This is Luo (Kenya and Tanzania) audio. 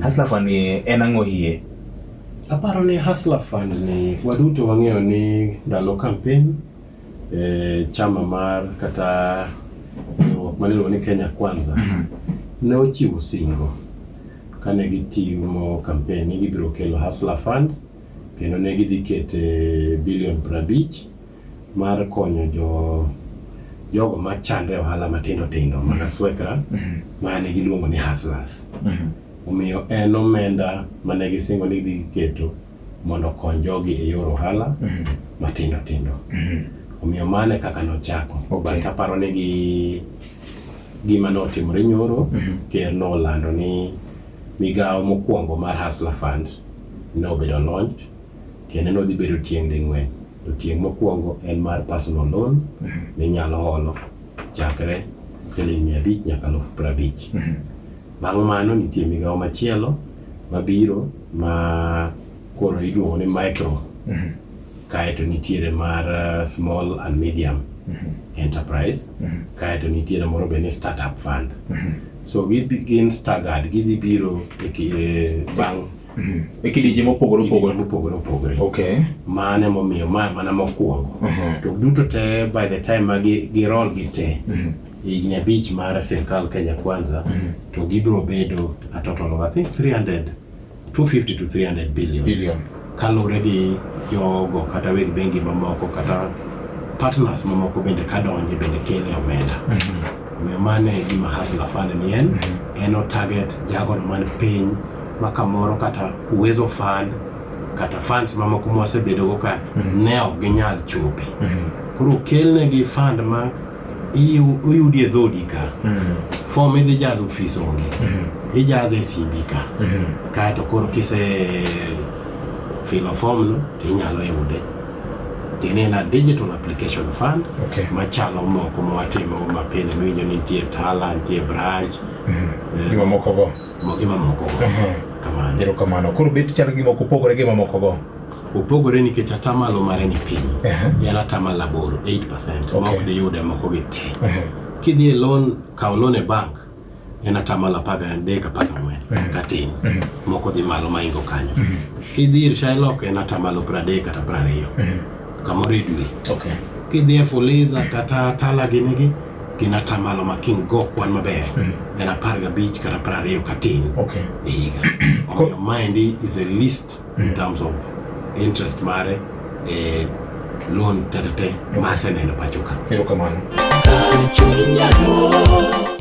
Hustler Fund ni en ang'o hie? Aparo ni Hustler Fund ni waduto wang'eyo ni ndalo campaign chama mar kata manilo ni Kenya Kwanza ne ochiwo singo kane gitimo campaign ni gibiro kelo Hustler Fund kendo ne gidhi kete bilion 50 mar konyo jogo machandre ohala matindo mana swekra mane giluongo ni hustlers. Omiyo en omenda mane gisingo ni gidhi keto mondo kony jogi e yor ohala matindo. Omiyo mane kaka nochako. But aparo ni gima notimore nyoro ker nolando ni migawo mokwongo mar Hustler Fund nobedo launched kendo nodhi bedo tieng' ding'wen. To tieng' mokwongo en mar personal loan minyalo holo chakre siling 500 nyaka 50,000. Bang' mano nitie migawo machielo mabiro ma koro iluongo ni micro. Kaeto nitiere mar small and medium enterprise. Kaeto nitiere moro be ni startup fund. So gin staggered, gidhi biro bang' Ekidije mopogore opogore. Okay. Mane momiyo mana mokwongo. To duto te by the time girol gite higni 5 mar sirkal Kenya Kwanza to gibiro bedo a total of I think 250 to 300 billion. Kalore gi jogo kata weg bengi mamoko kata partners mamoko bende kadonje bende kele omenda. Omiyo mane gima Hustler Fund ni en o target jago man piny makamoro kata uwezo fund kata funds mamoko mwasebedo go ka ne ok ginyal chopi. Koro kelnegi fund ma uyudi e dhodi ka. Form idhi jaz office onge. Ijaz e simbi ka. Kaeto koro kise filo form no tinyalo yude. Tiene na digital application fund. Machalo moko mwatimo mapile mwinyo nitie Tala, nitie Branch. Gima moko go. Kamano. Ero kamano. Koro bet chal gima kopogore gima moko go. Opogore nikech atamalo mare ni piny. Yana atamalo 8%. Ma ok diyude moko gi te. Kidhi e loan, kaw loan e bank, yana atamalo 13 katin. Moko dhi malo maingo kanyo. Kidhi ir Shylock yana atamalo 30 kata 20. Kamoro e dwe. Kidhi e Fuliza kata Tala ginigi gina atamalo ma king go kwan maber. Yana 15 kata 20 katin. Omiyo mind is a list in terms of interest mare loan tete maseneno pachoka. Ero kamano.